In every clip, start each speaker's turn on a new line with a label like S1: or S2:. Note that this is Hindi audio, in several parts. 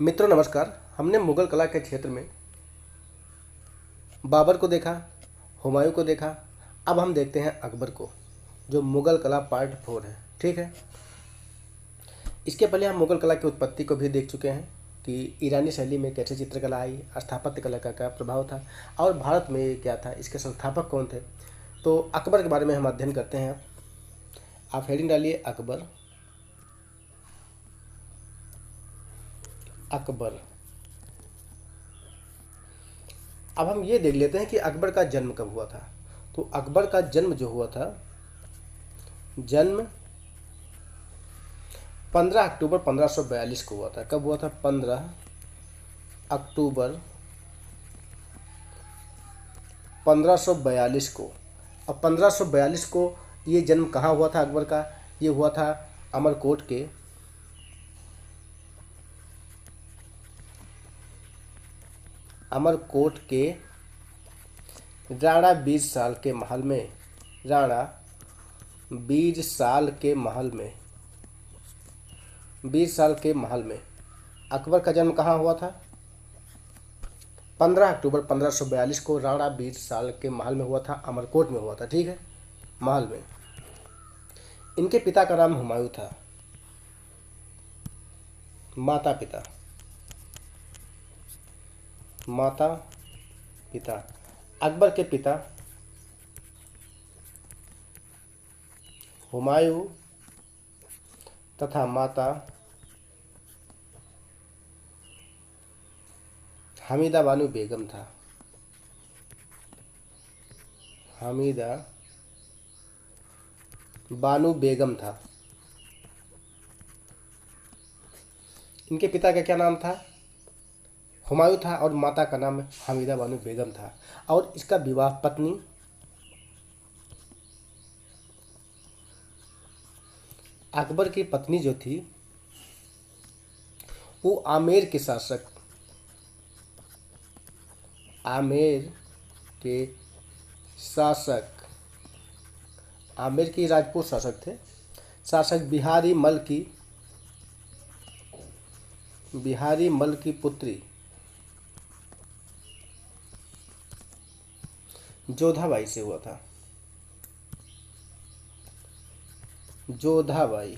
S1: मित्रों नमस्कार। हमने मुगल कला के क्षेत्र में बाबर को देखा, हुमायूं को देखा। अब हम देखते हैं अकबर को, जो मुगल कला पार्ट 4 है। ठीक है, इसके पहले हम मुगल कला की उत्पत्ति को भी देख चुके हैं कि ईरानी शैली में कैसे चित्रकला आई, स्थापत्य कला का क्या प्रभाव था और भारत में ये क्या था, इसके संस्थापक कौन थे। तो अकबर के बारे में हम अध्ययन करते हैं। आप हेडिंग डालिए अकबर। अकबर। अब हम ये देख लेते हैं कि अकबर का जन्म कब हुआ था। तो अकबर का जन्म जो हुआ था, जन्म 15 अक्टूबर 1542 को हुआ था। कब हुआ था? 15 अक्टूबर 1542 को। अब 1542 को ये जन्म कहाँ हुआ था अकबर का? ये हुआ था अमरकोट के राणा बीर साल के महल में। राणा बीर साल के महल में, अकबर का जन्म कहाँ हुआ था? 15 अक्टूबर 1542 को राणा बीर साल के महल में हुआ था, अमरकोट में हुआ था। ठीक है, महल में। इनके पिता का नाम हुमायूं था। माता पिता अकबर के पिता हुमायूं तथा माता हमीदा बानो बेगम था। हमीदा बानो बेगम था। इनके पिता का क्या नाम था? हुमायूं था और माता का नाम हमीदा बानो बेगम था। और इसका विवाह पत्नी अकबर की पत्नी जो थी वो आमेर के शासक आमेर के राजपूत शासक थे। शासक बिहारी मल की पुत्री जोधाबाई से हुआ था। जोधाबाई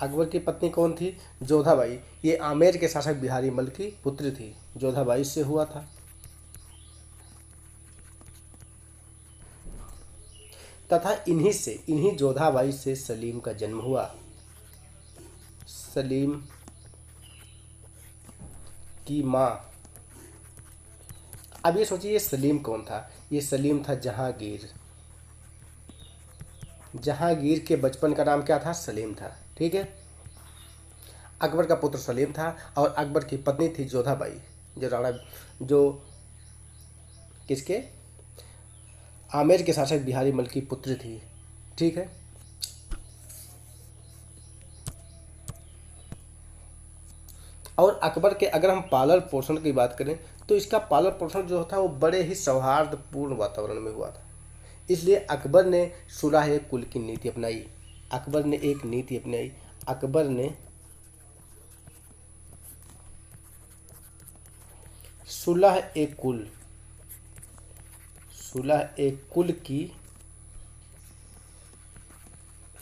S1: अकबर की पत्नी कौन थी? जोधाबाई। ये आमेर के शासक बिहारी मल की पुत्री थी, जोधाबाई से हुआ था। तथा इन्हीं जोधाबाई से सलीम का जन्म हुआ। सलीम की माँ। अब ये सोचिए, ये सलीम कौन था? ये सलीम था जहांगीर के बचपन का नाम क्या था? सलीम था। ठीक है, अकबर का पुत्र सलीम था और अकबर की पत्नी थी जोधाबाई, जो किसके? आमेर के शासक बिहारी मल की पुत्री थी। ठीक है, और अकबर के अगर हम पालन पोषण की बात करें तो इसका पालन पोषण जो था वो बड़े ही सौहार्दपूर्ण वातावरण में हुआ था। इसलिए अकबर ने सुलह कुल की नीति अपनाई। अकबर ने एक नीति अपनाई। अकबर ने सुलह ए कुल की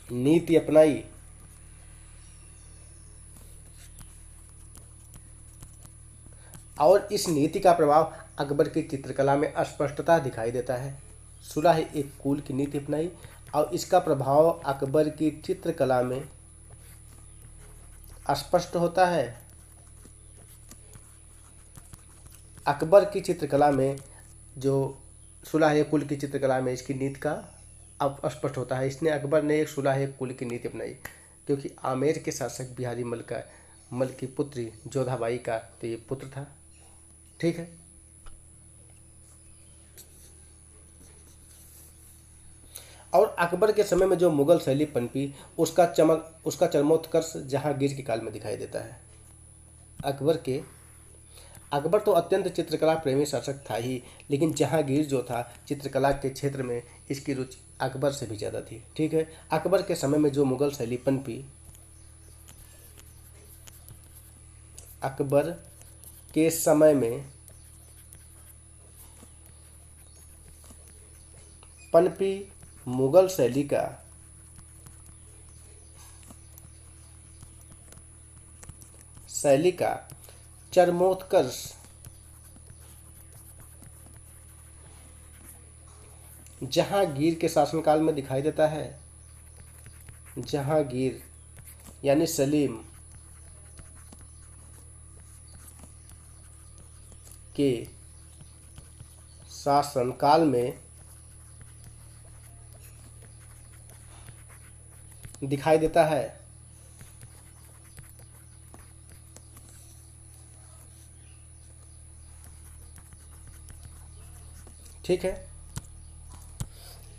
S1: नीति अपनाई। और इस नीति का प्रभाव अकबर की चित्रकला में स्पष्टता दिखाई देता है। सुलह ए कुल की नीति अपनाई और इसका प्रभाव अकबर की चित्रकला में स्पष्ट होता है। अकबर की चित्रकला में जो सुलह कुल की चित्रकला में इसकी नीति का अब स्पष्ट होता है। अकबर ने एक सुलह कुल की नीति अपनाई क्योंकि आमेर के शासक बिहारी मल की पुत्री जोधाबाई का तो ये पुत्र था। ठीक है, और अकबर के समय में जो मुगल शैली पनपी उसका चरमोत्कर्ष जहांगीर के काल में दिखाई देता है। अकबर तो अत्यंत चित्रकला प्रेमी शासक था ही, लेकिन जहांगीर जो था चित्रकला के क्षेत्र में इसकी रुचि अकबर से भी ज़्यादा थी। ठीक है, अकबर के समय में जो मुगल शैली पनपी अकबर के समय में पनपी मुगल शैली का चरमोत्कर्ष जहांगीर के शासनकाल में दिखाई देता है। जहांगीर यानी सलीम के शासनकाल में दिखाई देता है। ठीक है।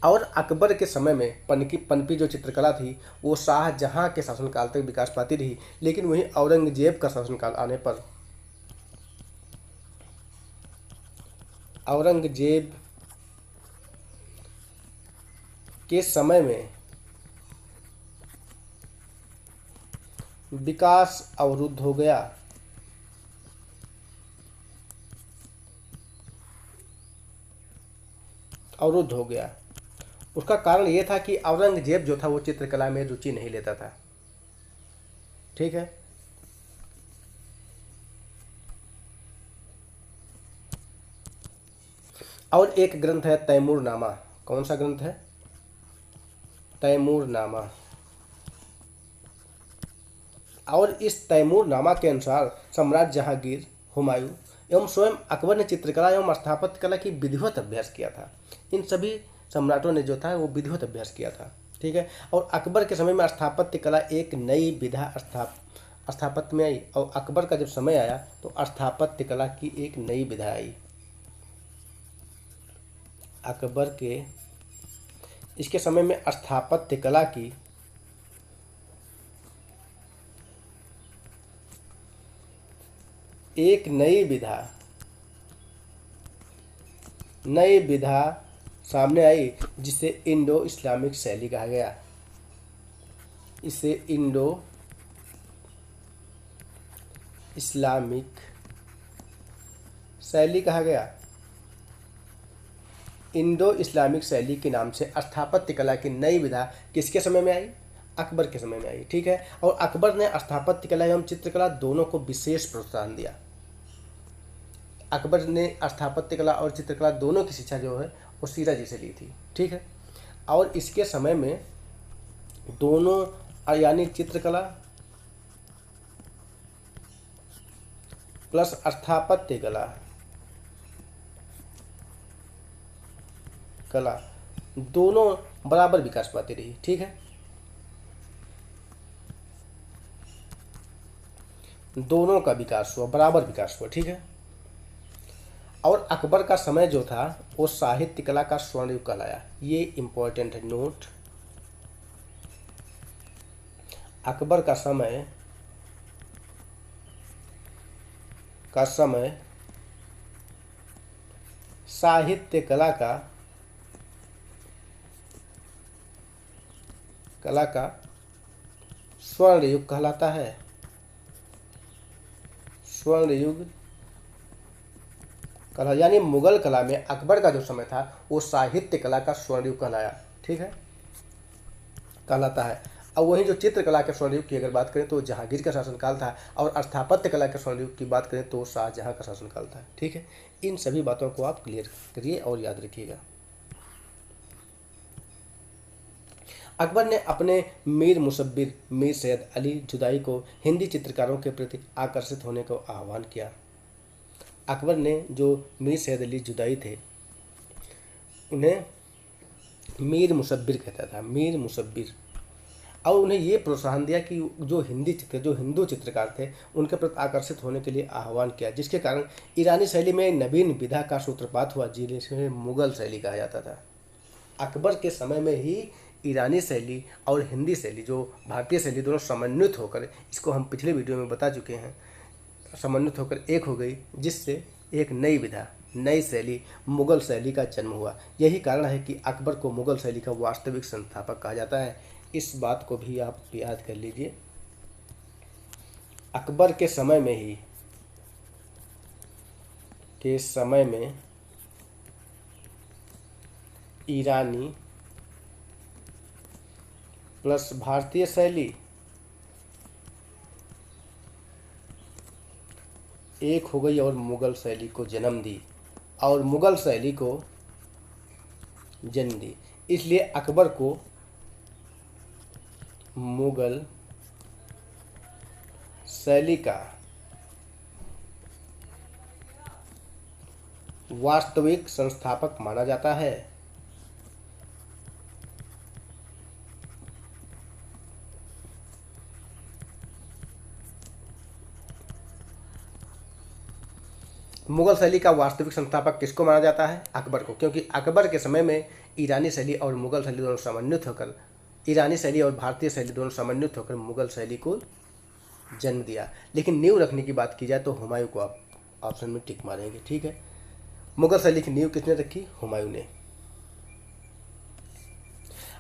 S1: और अकबर के समय में पनपी जो चित्रकला थी वो शाहजहां के शासनकाल तक विकास पाती रही, लेकिन वहीं औरंगजेब का शासनकाल आने पर औरंगजेब के समय में विकास अवरुद्ध हो गया। उसका कारण ये था कि औरंगजेब जो था वो चित्रकला में रुचि नहीं लेता था। ठीक है। और एक ग्रंथ है तैमूरनामा। कौन सा ग्रंथ है? तैमूरनामा। और इस तैमूरनामा के अनुसार सम्राट जहांगीर, हुमायूं एवं स्वयं अकबर ने चित्रकला एवं स्थापत्य कला की विधिवत अभ्यास किया था। इन सभी सम्राटों ने जो था वो विधिवत अभ्यास किया था। ठीक है। और अकबर के समय में स्थापत्य कला एक नई विधा स्थापत्य में आई, और अकबर का जब समय आया तो स्थापत्य कला की एक नई विधा आई। अकबर के इसके समय में स्थापत्य कला की एक नई विधा सामने आई, जिसे इंडो इस्लामिक शैली कहा गया। इसे इंडो इस्लामिक शैली कहा गया। इंडो इस्लामिक शैली के नाम से स्थापत्य कला की नई विधा किसके समय में आई? अकबर के समय में आई। ठीक है। और अकबर ने स्थापत्य कला एवं चित्रकला दोनों को विशेष प्रोत्साहन दिया। अकबर ने स्थापत्य कला और चित्रकला दोनों की शिक्षा जो है वो सीरा जी से ली थी। ठीक है। और इसके समय में दोनों यानी चित्रकला प्लस स्थापत्य कला दोनों बराबर विकास पाती रही। ठीक है। दोनों का विकास हुआ, बराबर विकास हुआ। ठीक है। और अकबर का समय जो था वो साहित्य कला का स्वर्ण युग कहलाया। ये इंपॉर्टेंट है, नोट। अकबर का समय साहित्य कला का स्वर्ण युग कहलाता है। स्वर्ण युग कला यानी मुगल कला में अकबर का जो समय था वो साहित्य कला का स्वर्ण युग कहलाया। ठीक है, कहलाता है। अब वहीं जो चित्रकला के स्वर्ण युग की अगर बात करें तो जहांगीर का शासनकाल था, और स्थापत्य कला के स्वर्ण युग की बात करें तो शाहजहां का शासनकाल था। ठीक है, इन सभी बातों को आप क्लियर करिए और याद रखिएगा। अकबर ने अपने मीर मुसब्बिर मीर सैयद अली जुदाई को हिंदी चित्रकारों के प्रति आकर्षित होने का आह्वान किया। अकबर ने जो मीर सैयद अली जुदाई थे उन्हें मीर मुसब्बिर कहता था, मीर मुसब्बिर, और उन्हें ये प्रोत्साहन दिया कि जो हिंदू चित्रकार थे उनके प्रति आकर्षित होने के लिए आह्वान किया, जिसके कारण ईरानी शैली में नवीन विधा का सूत्रपात हुआ जिसे मुगल शैली कहा जाता था। अकबर के समय में ही ईरानी शैली और हिंदी शैली, जो भारतीय शैली, दोनों समन्वित होकर, इसको हम पिछले वीडियो में बता चुके हैं, समन्वित होकर एक हो गई, जिससे एक नई विधा, नई शैली, मुगल शैली का जन्म हुआ। यही कारण है कि अकबर को मुगल शैली का वास्तविक संस्थापक कहा जाता है। इस बात को भी आप याद कर लीजिए। अकबर के समय में ही के समय में ईरानी प्लस भारतीय शैली एक हो गई और मुगल शैली को जन्म दी, और मुगल शैली को जन्म दी। इसलिए अकबर को मुगल शैली का वास्तविक संस्थापक माना जाता है। मुगल शैली का वास्तविक संस्थापक किसको माना जाता है? अकबर को, क्योंकि अकबर के समय में ईरानी शैली और मुगल शैली दोनों समन्वित होकर, ईरानी शैली और भारतीय शैली दोनों समन्वित होकर मुगल शैली को जन्म दिया। लेकिन नींव रखने की बात की जाए तो हुमायूं को आप ऑप्शन में टिक मारेंगे, ठीक है। मुगल शैली की नींव किसने रखी? हुमायूं ने।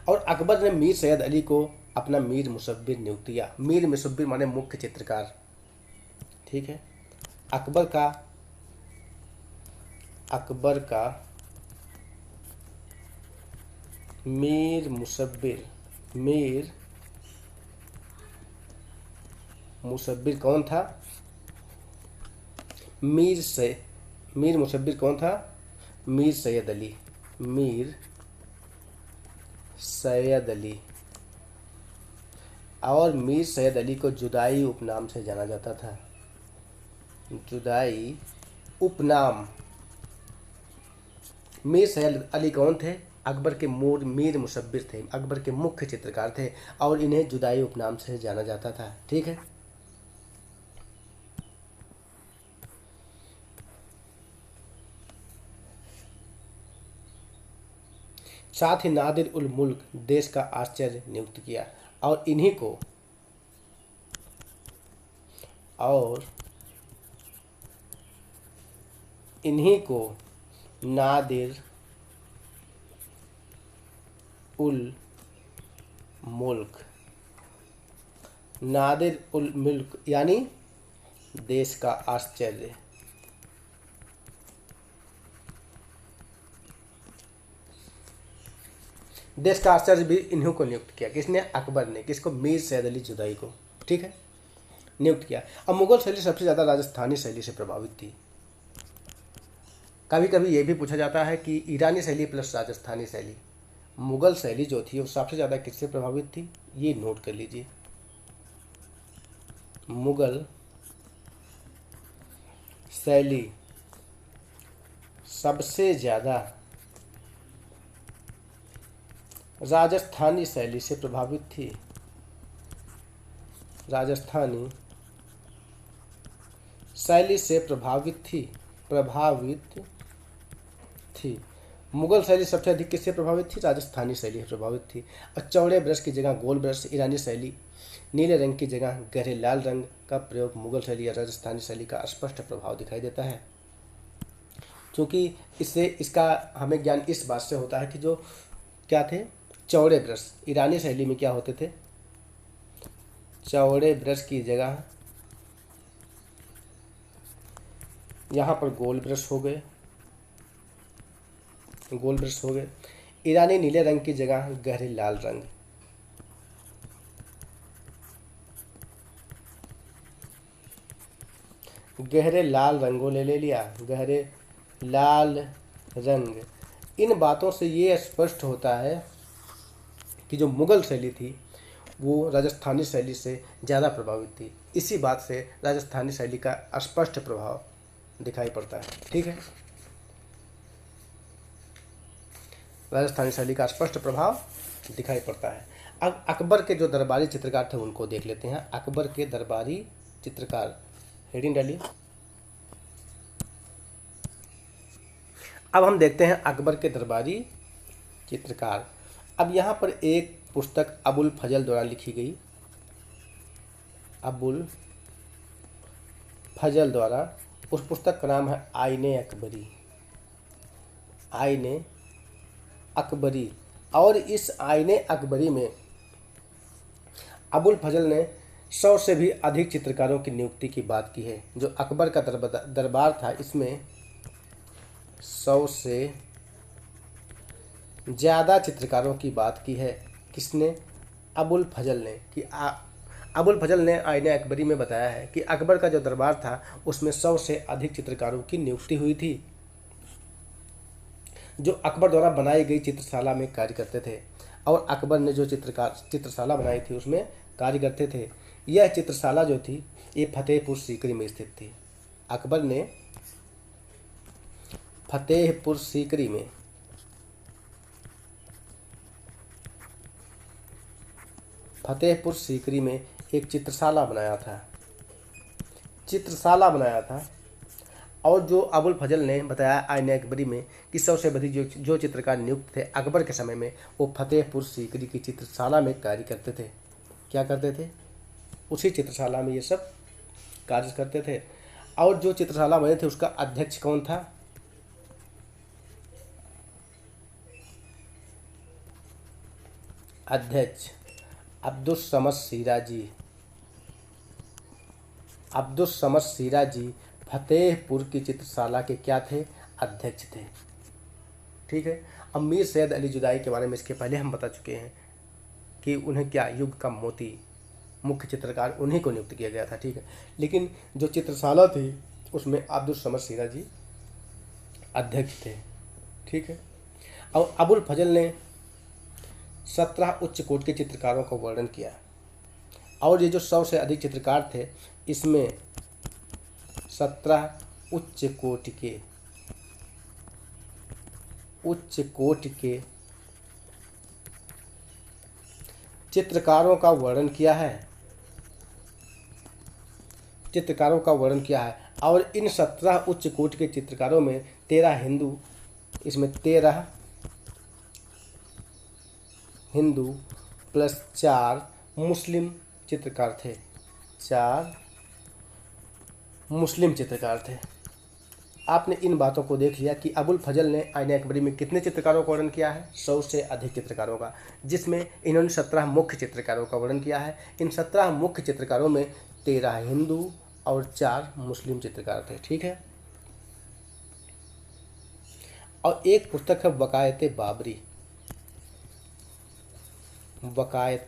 S1: और अकबर ने मीर सैयद अली को अपना मीर मुसव्विर नियुक्त किया। मीर मुसव्विर माने मुख्य चित्रकार, ठीक है। अकबर का मीर मुसव्विर कौन था? मीर मुसव्विर कौन था? मीर सैयद अली। और मीर सैयद अली को जुदाई उपनाम से जाना जाता था। जुदाई उपनाम। मीर सैयद अली कौन थे? अकबर के मीर मुसव्विर थे, अकबर के मुख्य चित्रकार थे, और इन्हें जुदाई उपनाम से जाना जाता था, ठीक है। साथ ही नादिर उल मुल्क देश का आश्चर्य नियुक्त किया, और इन्हीं को नादिर उल मुल्क यानी देश का आश्चर्य। देश का आश्चर्य भी इन्हीं को नियुक्त किया। किसने? अकबर ने। किसको? मीर सैयद अली जुदाई को, ठीक है, नियुक्त किया। अब मुगल शैली सबसे ज़्यादा राजस्थानी शैली से प्रभावित थी। कभी कभी ये भी पूछा जाता है कि ईरानी शैली प्लस राजस्थानी शैली, मुगल शैली जो थी वो सबसे ज़्यादा किससे प्रभावित थी? ये नोट कर लीजिए। मुगल शैली सबसे ज़्यादा राजस्थानी शैली से प्रभावित थी। राजस्थानी शैली से प्रभावित थी। मुगल शैली सबसे अधिक किससे प्रभावित थी? राजस्थानी शैली से प्रभावित थी। और चौड़े ब्रश की जगह गोल ब्रश, ईरानी शैली, नीले रंग की जगह गहरे लाल रंग का प्रयोग मुगल शैली या राजस्थानी शैली का स्पष्ट प्रभाव दिखाई देता है। क्योंकि इसका हमें ज्ञान इस बात से होता है कि जो क्या थे? चौड़े ब्रश। ईरानी शैली में क्या होते थे? चौड़े ब्रश की जगह यहाँ पर गोल ब्रश हो गए। ईरानी नीले रंग की जगह गहरे लाल रंग। गहरे लाल रंगों ने ले लिया, गहरे लाल रंग। इन बातों से ये स्पष्ट होता है कि जो मुगल शैली थी वो राजस्थानी शैली से ज़्यादा प्रभावित थी। इसी बात से राजस्थानी शैली का स्पष्ट प्रभाव दिखाई पड़ता है, ठीक है। राजस्थानी शैली का स्पष्ट प्रभाव दिखाई पड़ता है। अब अकबर के जो दरबारी चित्रकार थे उनको देख लेते हैं। अकबर के दरबारी चित्रकार, हेडिंग डालिए। अब हम देखते हैं अकबर के दरबारी चित्रकार। अब यहाँ पर एक पुस्तक अबुल फजल द्वारा लिखी गई, अबुल फजल द्वारा। उस पुस्तक का नाम है आईने अकबरी। आईने अकबरी। और इस आईने अकबरी में अबुल फजल ने 100 से भी अधिक चित्रकारों की नियुक्ति की बात की है। जो अकबर का दरबार था इसमें 100 से ज़्यादा चित्रकारों की बात की है। किसने? अबुल फजल ने। अबुल फजल ने आईने अकबरी में बताया है कि अकबर का जो दरबार था उसमें 100 से अधिक चित्रकारों की नियुक्ति हुई थी, जो अकबर द्वारा बनाई गई चित्रशाला में कार्य करते थे। और अकबर ने जो चित्रशाला बनाई थी उसमें कार्य करते थे। यह चित्रशाला जो थी ये फतेहपुर सीकरी में स्थित थी। अकबर ने फतेहपुर सीकरी में एक चित्रशाला बनाया था। और जो अबुल फजल ने बताया आईने अकबरी में कि 100 से अधिक जो चित्रकार नियुक्त थे अकबर के समय में, वो फतेहपुर सीकरी की चित्रशाला में कार्य करते थे। क्या करते थे? उसी चित्रशाला में ये सब कार्य करते थे। और जो चित्रशाला बने थे उसका अध्यक्ष कौन था? अध्यक्ष अब्दुस समद सीराजी फतेहपुर की चित्रशाला के क्या थे? अध्यक्ष थे। ठीक है। अब मीर सैयद अली जुदाई के बारे में इसके पहले हम बता चुके हैं कि उन्हें क्या युग का मोती, मुख्य चित्रकार उन्हीं को नियुक्त किया गया था। ठीक है। लेकिन जो चित्रशाला थी उसमें अब्दुस समद सीराजी अध्यक्ष थे। ठीक है। और अबुल फजल ने 17 उच्च कोट के चित्रकारों का वर्णन किया। और ये जो 100 से अधिक चित्रकार थे इसमें 17 उच्च कोटि के चित्रकारों का वर्णन किया है। और इन 17 उच्च कोटि के चित्रकारों में 13 हिंदू, इसमें 13 हिंदू प्लस 4 मुस्लिम चित्रकार थे। 4 मुस्लिम चित्रकार थे। आपने इन बातों को देख लिया कि अबुल फजल ने आईने अकबरी में कितने चित्रकारों का वर्णन किया है? 100 से अधिक चित्रकारों का, जिसमें इन्होंने 17 मुख्य चित्रकारों का वर्णन किया है। इन 17 मुख्य चित्रकारों में 13 हिंदू और 4 मुस्लिम चित्रकार थे। ठीक है। और एक पुस्तक है वकायत